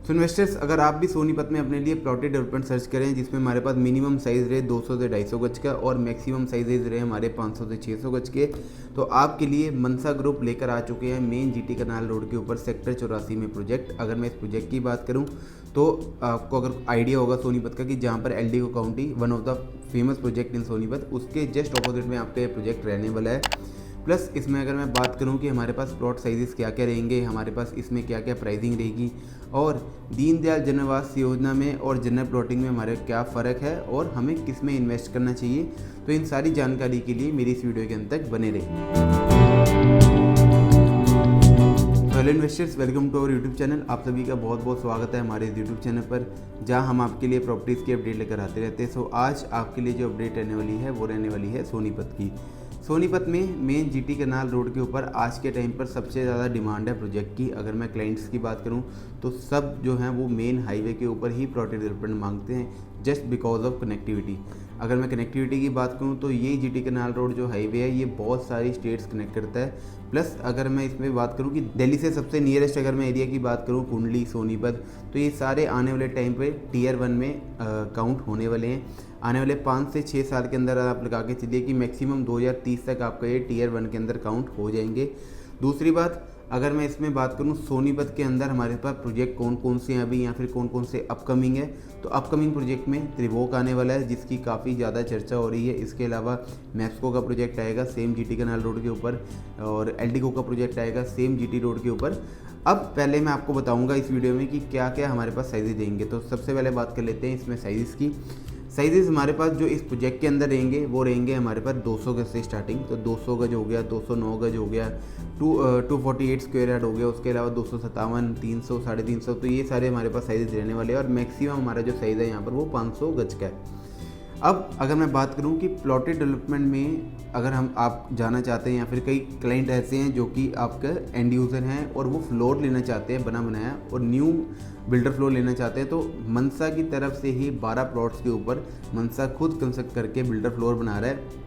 सो investors, अगर आप भी सोनीपत में अपने लिए प्लॉटेड डेवलपमेंट सर्च करें जिसमें हमारे पास मिनिमम साइज़ रहे 200 से 250 गज का और मैक्सिमम साइजेज रहे हमारे 500 से 600 गज के, तो आपके लिए मनसा ग्रुप लेकर आ चुके हैं मेन जीटी कनाल रोड के ऊपर सेक्टर 84 में प्रोजेक्ट। अगर मैं इस प्रोजेक्ट की बात करूं तो आपको अगर आइडिया होगा सोनीपत का कि जहां पर LDO county one of the famous project in Sonipat, उसके जस्ट ऑपोजिट में आपका ये प्रोजेक्ट रहने वाला है। प्लस इसमें अगर मैं बात करूं कि हमारे पास प्लॉट साइजेस क्या क्या रहेंगे, हमारे पास इसमें क्या क्या प्राइसिंग रहेगी और दीनदयाल जन आवास योजना में और जनरल प्लॉटिंग में हमारे क्या फ़र्क है और हमें किस में इन्वेस्ट करना चाहिए, तो इन सारी जानकारी के लिए मेरी इस वीडियो के अंत तक बने रहिए। Hello investors, welcome to our YouTube channel. आप सभी का बहुत बहुत स्वागत है हमारे इस यूट्यूब चैनल पर, जहां हम आपके लिए प्रॉपर्टीज़ की अपडेट लेकर आते रहते हैं। सो आज आपके लिए जो अपडेट रहने वाली है वो रहने वाली है सोनीपत की। सोनीपत में मेन जीटी कनाल रोड के ऊपर आज के टाइम पर सबसे ज़्यादा डिमांड है प्रोजेक्ट की। अगर मैं क्लाइंट्स की बात करूं तो सब जो हैं वो मेन हाईवे के ऊपर ही प्लॉटेड डेवलपमेंट मांगते हैं जस्ट बिकॉज ऑफ कनेक्टिविटी। अगर मैं कनेक्टिविटी की बात करूं तो ये जीटी कनाल रोड जो हाईवे है ये बहुत सारी स्टेट्स कनेक्ट करता है। प्लस अगर मैं इसमें बात करूं कि दिल्ली से सबसे नियरेस्ट अगर मैं एरिया की बात करूं कुंडली, सोनीपत, तो ये सारे आने वाले टाइम पे टीयर 1 में काउंट होने वाले हैं। आने वाले 5 से 6 साल के अंदर आप लगा के चलिए कि मैक्सिमम 2030 तक आपका ये टीयर 1 के अंदर काउंट हो जाएंगे। दूसरी बात, अगर मैं इसमें बात करूं सोनीपत के अंदर हमारे पास प्रोजेक्ट कौन कौन से हैं अभी या फिर कौन कौन से अपकमिंग है, तो अपकमिंग प्रोजेक्ट में त्रिभोग आने वाला है जिसकी काफ़ी ज़्यादा चर्चा हो रही है। इसके अलावा मैक्सको का प्रोजेक्ट आएगा सेम जीटी कनाल रोड के ऊपर और एल्डिको का प्रोजेक्ट आएगा सेम जीटी रोड के ऊपर। अब पहले मैं आपको बताऊंगा इस वीडियो में कि क्या क्या हमारे पास साइजेज देंगे। तो सबसे पहले बात कर लेते हैं इसमें साइजेस की। साइजेस हमारे पास जो इस प्रोजेक्ट के अंदर रहेंगे वो रहेंगे हमारे पास 200 गज से स्टार्टिंग, तो 200 गज हो गया, 209 गज हो गया, 248 स्क्वायर यार्ड हो गया, उसके अलावा 257, 300, 350, तो ये सारे हमारे पास साइजेस रहने वाले हैं और मैक्सिमम हमारा जो साइज़ है यहाँ पर वो 500 गज का है। अब अगर मैं बात करूं कि प्लॉटेड डेवलपमेंट में अगर आप जाना चाहते हैं या फिर कई क्लाइंट ऐसे हैं जो कि आपका एंड यूज़र हैं और वो फ्लोर लेना चाहते हैं बना बनाया और न्यू बिल्डर फ्लोर लेना चाहते हैं, तो मनसा की तरफ से ही 12 प्लॉट्स के ऊपर मनसा खुद कंस्ट्रक्ट करके बिल्डर फ्लोर बना रहा है।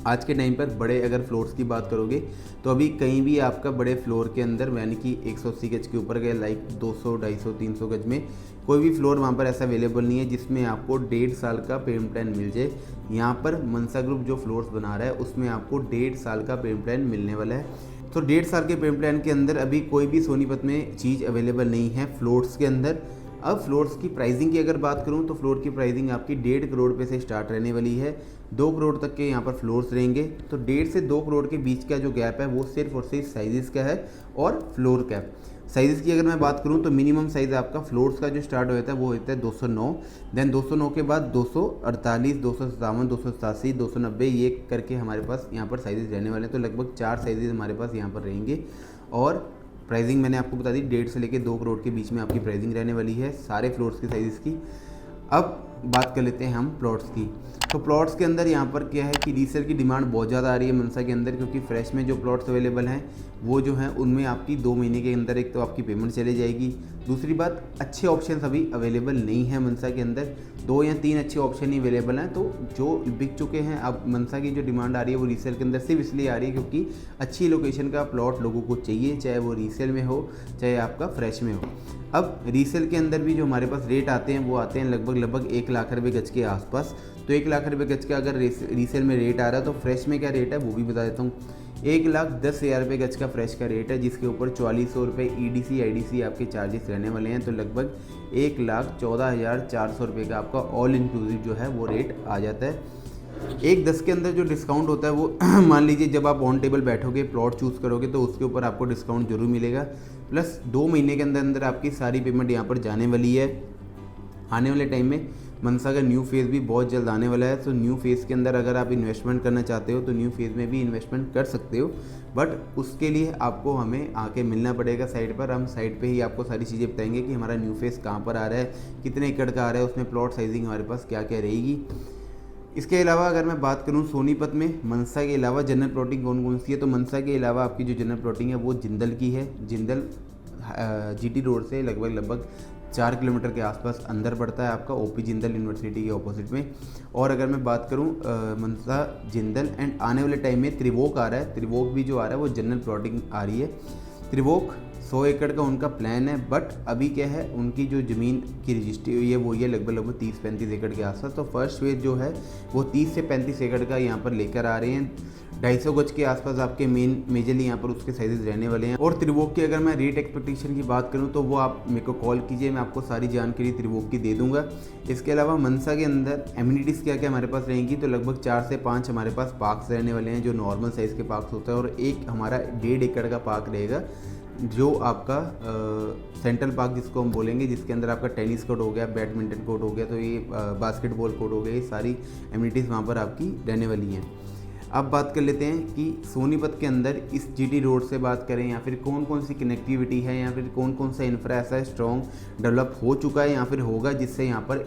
आज के टाइम पर बड़े अगर फ्लोर्स की बात करोगे तो अभी कहीं भी आपका बड़े फ्लोर के अंदर यानी कि 180 गज के ऊपर गए लाइक 200, 250, 300 गज में कोई भी फ्लोर वहाँ पर ऐसा अवेलेबल नहीं है जिसमें आपको 1.5 साल का पेमेंट प्लान मिल जाए। यहाँ पर मनसा ग्रुप जो फ्लोर्स बना रहा है उसमें आपको 1.5 साल का पेमेंट प्लान मिलने वाला है। तो 1.5 साल के पेमेंट प्लान के अंदर अभी कोई भी सोनीपत में चीज़ अवेलेबल नहीं है फ्लोर्स के अंदर। अब फ्लोर्स की प्राइसिंग की अगर बात करूं तो फ्लोर की प्राइसिंग आपकी 1.5 करोड़ पे से स्टार्ट रहने वाली है, 2 करोड़ तक के यहाँ पर फ्लोर्स रहेंगे। तो 1.5 से 2 करोड़ के बीच का जो गैप है वो सिर्फ और सिर्फ साइजेस का है और फ्लोर का। साइज़ की अगर मैं बात करूं तो मिनिमम साइज़ आपका फ्लोर्स का जो स्टार्ट होता है वो होता है 209, देन 209 के बाद 248, 257, 287, 290, ये करके हमारे पास यहाँ पर साइजेस रहने वाले हैं। तो लगभग 4 साइजेस हमारे पास यहाँ पर रहेंगे और प्राइसिंग मैंने आपको बता दी 1.5 से लेकर 2 करोड़ के बीच में आपकी प्राइसिंग रहने वाली है सारे फ्लोर्स की साइज़ की। अब बात कर लेते हैं हम प्लॉट्स की। तो प्लॉट्स के अंदर यहाँ पर क्या है कि रीसेल की डिमांड बहुत ज़्यादा आ रही है मनसा के अंदर, क्योंकि फ्रेश में जो प्लॉट्स अवेलेबल हैं वो जो हैं उनमें आपकी 2 महीने के अंदर एक तो आपकी पेमेंट चली जाएगी। दूसरी बात, अच्छे ऑप्शन अभी अवेलेबल नहीं है मनसा के अंदर, 2 या 3 अच्छे ऑप्शन ही अवेलेबल हैं। तो जो बिक चुके हैं, अब मनसा की जो डिमांड आ रही है वो रीसेल के अंदर सिर्फ इसलिए आ रही है क्योंकि अच्छी लोकेशन का प्लॉट लोगों को चाहिए, चाहे वो रीसेल में हो चाहे आपका फ्रेश में हो। अब रीसेल के अंदर भी जो हमारे पास रेट आते हैं वो आते हैं लगभग 1 लाख रुपये गज के आसपास। तो 1 लाख रुपये गज का अगर रीसेल में रेट आ रहा है तो फ्रेश में क्या रेट है वो भी बता देता हूँ। 1,10,000 रुपये गज का फ्रेश का रेट है, जिसके ऊपर 4400 रुपये EDC IDC आपके चार्जेस रहने वाले हैं। तो लगभग 1,14,400 रुपये का आपका ऑल इंक्लूसिव जो है वो रेट आ जाता है। 1,10 के अंदर जो डिस्काउंट होता है वो मान लीजिए जब आप ऑन टेबल बैठोगे प्लॉट चूज़ करोगे तो उसके ऊपर आपको डिस्काउंट जरूर मिलेगा। प्लस 2 महीने के अंदर अंदर आपकी सारी पेमेंट यहाँ पर जाने वाली है। आने वाले टाइम में मनसा का न्यू फेज़ भी बहुत जल्द आने वाला है। तो न्यू फेज़ के अंदर अगर आप इन्वेस्टमेंट करना चाहते हो तो न्यू फेज़ में भी इन्वेस्टमेंट कर सकते हो, बट उसके लिए आपको हमें आके मिलना पड़ेगा साइट पर। हम साइट पे ही आपको सारी चीज़ें बताएंगे कि हमारा न्यू फेज़ कहाँ पर आ रहा है, कितने एकड़ का आ रहा है, उसमें प्लॉट साइजिंग हमारे पास क्या क्या रहेगी। इसके अलावा अगर मैं बात करूं सोनीपत में मनसा के अलावा जनरल प्लॉटिंग कौन कौन सी है, तो मनसा के अलावा आपकी जो जनरल प्लॉटिंग है वो जिंदल की है। जिंदल जीटी रोड से लगभग 4 किलोमीटर के आसपास अंदर पड़ता है आपका, ओपी जिंदल यूनिवर्सिटी के ऑपोजिट में। और अगर मैं बात करूं मनसा जिंदल एंड आने वाले टाइम में त्रिभोग आ रहा है, त्रिभोग भी जो आ रहा है वो जनरल प्लॉटिंग आ रही है। त्रिभोग 100 एकड़ का उनका प्लान है, बट अभी क्या है उनकी जो ज़मीन की रजिस्ट्री हुई है वो ये लगभग 30-35 एकड़ के आसपास। तो फर्स्ट फेज जो है वो 30 से 35 एकड़ का यहाँ पर लेकर आ रहे हैं। 250 गज के आसपास आपके मेजरली यहाँ पर उसके साइजेस रहने वाले हैं। और त्रिभोग की अगर मैं रेट एक्सपेक्टेशन की बात करूँ तो वो आप मेरे को कॉल कीजिए, मैं आपको सारी जानकारी त्रिभोग की दे दूंगा। इसके अलावा मनसा के अंदर एम्यूनिटीज़ क्या क्या हमारे पास रहेंगी, तो लगभग 4 से 5 हमारे पास पार्क्स रहने वाले हैं जो नॉर्मल साइज़ के पार्क्स होता है, और एक हमारा 1.5 एकड़ का पार्क रहेगा जो आपका सेंट्रल पार्क जिसको हम बोलेंगे, जिसके अंदर आपका टेनिस कोर्ट हो गया, बैडमिंटन कोर्ट हो गया, तो ये बास्केटबॉल कोर्ट हो गया, ये सारी एम्यूनिटीज़ वहाँ पर आपकी रहने वाली हैं। अब बात कर लेते हैं कि सोनीपत के अंदर इस जीटी रोड से बात करें या फिर कौन कौन सी कनेक्टिविटी है या फिर कौन कौन सा इंफ्रा ऐसा स्ट्रॉन्ग डेवलप हो चुका है या फिर होगा जिससे यहाँ पर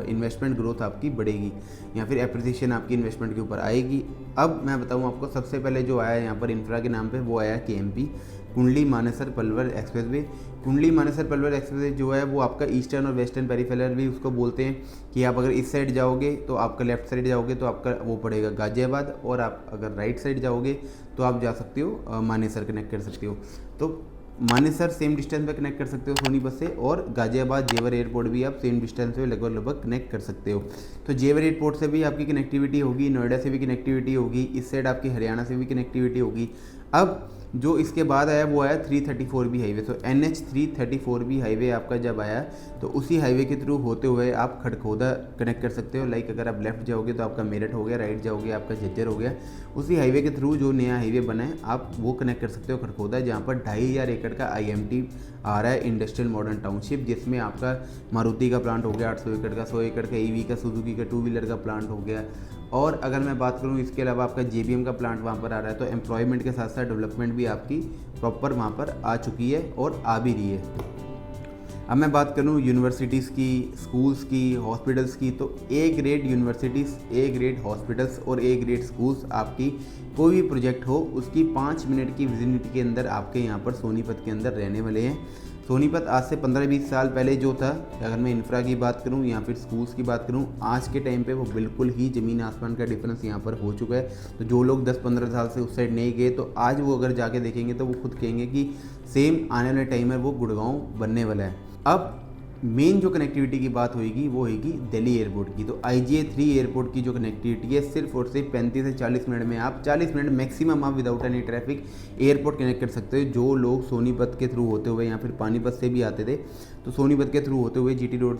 इन्वेस्टमेंट ग्रोथ आपकी बढ़ेगी या फिर एप्रिसिएशन आपकी इन्वेस्टमेंट के ऊपर आएगी। अब मैं बताऊँ आपको, सबसे पहले जो आया यहाँ पर इंफ्रा के नाम पर वो आया KMP, Kundli Manesar Palwal expressway. Kundli Manesar Palwal expressway जो है वो आपका ईस्टर्न और वेस्टर्न पेरिफेरल भी उसको बोलते हैं, कि आप अगर इस साइड जाओगे तो आपका लेफ्ट साइड जाओगे तो आपका वो पड़ेगा गाजियाबाद, और आप अगर राइट साइड जाओगे तो आप जा सकते हो मानेसर कनेक्ट कर सकते हो। तो मानेसर सेम डिस्टेंस पे कनेक्ट कर सकते हो सोनीपत से, और गाजियाबाद जेवर एयरपोर्ट भी आप सेम डिस्टेंस पे लगभग कनेक्ट कर सकते हो। तो जेवर एयरपोर्ट से भी आपकी कनेक्टिविटी होगी, नोएडा से भी कनेक्टिविटी होगी, इस साइड आपकी हरियाणा से भी कनेक्टिविटी होगी। अब जो इसके बाद आया वो आया 334B हाईवे। तो NH 334B हाईवे आपका जब आया तो उसी हाईवे के थ्रू होते हुए आप खड़खोदा कनेक्ट कर सकते हो। लाइक अगर आप लेफ्ट जाओगे तो आपका मेरठ हो गया, राइट जाओगे आपका झज्जर हो गया। उसी हाईवे के थ्रू जो नया हाईवे बना है आप वो कनेक्ट कर सकते हो खड़खोदा, जहाँ पर 2500 एकड़ का IMT आ रहा है, इंडस्ट्रियल मॉडर्न टाउनशिप, जिसमें आपका मारुति का प्लांट हो गया 800 एकड़ का, 100 एकड़ का EV का, सुजुकी का 2 व्हीलर का प्लांट हो गया। और अगर मैं बात करूं इसके अलावा आपका JBM का प्लांट वहाँ पर आ रहा है। तो एम्प्लॉयमेंट के साथ साथ डेवलपमेंट भी आपकी प्रॉपर वहाँ पर आ चुकी है और आ भी रही है। अब मैं बात करूं यूनिवर्सिटीज़ की, स्कूल्स की, हॉस्पिटल्स की, तो A grade universities, A grade hospitals और A ग्रेड स्कूल्स आपकी कोई भी प्रोजेक्ट हो उसकी 5 मिनट की विजिबिलिटी के अंदर आपके यहाँ पर सोनीपत के अंदर रहने वाले हैं। सोनीपत आज से 15-20 साल पहले जो था, अगर मैं इंफ्रा की बात करूं या फिर स्कूल्स की बात करूं, आज के टाइम पे वो बिल्कुल ही ज़मीन आसमान का डिफरेंस यहाँ पर हो चुका है। तो जो लोग 10-15 साल से उस साइड नहीं गए तो आज वो अगर जाके देखेंगे तो वो खुद कहेंगे कि सेम आने वाले टाइम में वो गुड़गांव बनने वाला है। अब मेन जो कनेक्टिविटी की बात होगी वो होगी दिल्ली एयरपोर्ट की। तो IGA 3 एयरपोर्ट की जो कनेक्टिविटी है सिर्फ और सिर्फ 35 से 40 मिनट में, आप 40 मिनट मैक्सिमम आप without any traffic airport connect कर सकते हो। जो लोग सोनीपत के थ्रू होते हुए या फिर पानीपत से भी आते थे तो सोनीपत के थ्रू होते हुए GT रोड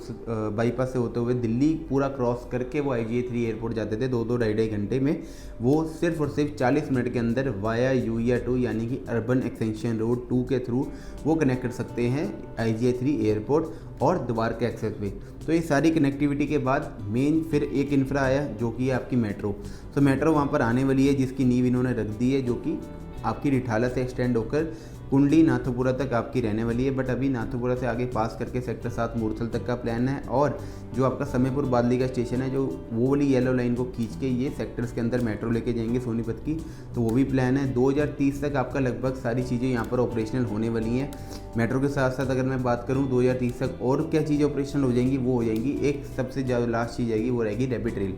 बाईपास से होते हुए दिल्ली पूरा क्रॉस करके वो IGA 3 एयरपोर्ट जाते थे 2-2 ढाई घंटे में, वो सिर्फ और सिर्फ 40 मिनट के अंदर वाया यूरिया 2 यानी कि अर्बन एक्सटेंशन रोड 2 के थ्रू वो कनेक्ट कर सकते हैं IGA 3 एयरपोर्ट और द्वारका एक्सेस वे। तो ये सारी कनेक्टिविटी के बाद मेन फिर एक इंफ्रा आया जो कि है आपकी मेट्रो। तो मेट्रो वहाँ पर आने वाली है जिसकी नींव इन्होंने रख दी है, जो कि आपकी रिठाला से एक्सटेंड होकर कुंडली नाथोपुरा तक आपकी रहने वाली है। बट अभी नाथोपुरा से आगे पास करके सेक्टर 7 मूर्थल तक का प्लान है, और जो आपका समयपुर बादली का स्टेशन है, जो वो वाली येलो लाइन को खींच के ये सेक्टर्स के अंदर मेट्रो लेके जाएंगे सोनीपत की, तो वो भी प्लान है। 2030 तक आपका लगभग सारी चीज़ें यहाँ पर ऑपरेशनल होने वाली हैं। मेट्रो के साथ साथ अगर मैं बात करूँ 2030 तक और क्या चीज़ें ऑपरेशनल हो जाएंगी, वो हो जाएंगी, एक सबसे ज़्यादा लास्ट चीज़ आएगी वो रहेगी रैपिड रेल।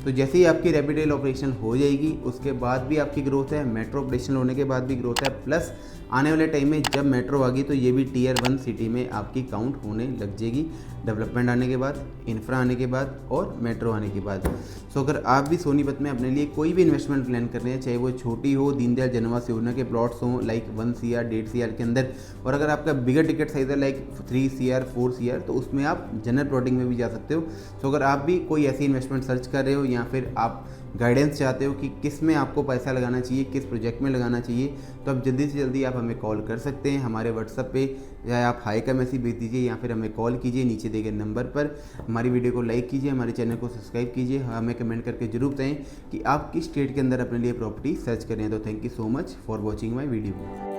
तो जैसे ही आपकी रैपिड रेल ऑपरेशन हो जाएगी उसके बाद भी आपकी ग्रोथ है, मेट्रो ऑपरेशन होने के बाद भी ग्रोथ है, प्लस आने वाले टाइम में जब मेट्रो आ गई तो ये भी Tier 1 सिटी में आपकी काउंट होने लग जाएगी, डेवलपमेंट आने के बाद, इंफ्रा आने के बाद और मेट्रो आने के बाद। सो अगर आप भी सोनीपत में अपने लिए कोई भी इन्वेस्टमेंट प्लान कर रहे हैं, चाहे वो छोटी हो, दीनदयाल जनआवास योजना के प्लॉट्स हों लाइक 1 CR 1.5 CR के अंदर, और अगर आपका बिगर टिकट साइज है लाइक 3 CR 4 CR, तो उसमें आप जनरल प्लॉटिंग में भी जा सकते हो। सो अगर आप भी कोई ऐसी इन्वेस्टमेंट सर्च कर रहे हो या फिर आप गाइडेंस चाहते हो कि किस में आपको पैसा लगाना चाहिए, किस प्रोजेक्ट में लगाना चाहिए, तो आप जल्दी से जल्दी आप हमें कॉल कर सकते हैं हमारे व्हाट्सएप पे, या आप हाई का मैसेज भेज दीजिए या फिर हमें कॉल कीजिए नीचे दिए गए नंबर पर। हमारी वीडियो को लाइक कीजिए, हमारे चैनल को सब्सक्राइब कीजिए, हमें कमेंट करके जरूर बताएं कि आप किस स्टेट के अंदर अपने लिए प्रॉपर्टी सर्च कर रहे हैं। तो thank you so much for watching my video.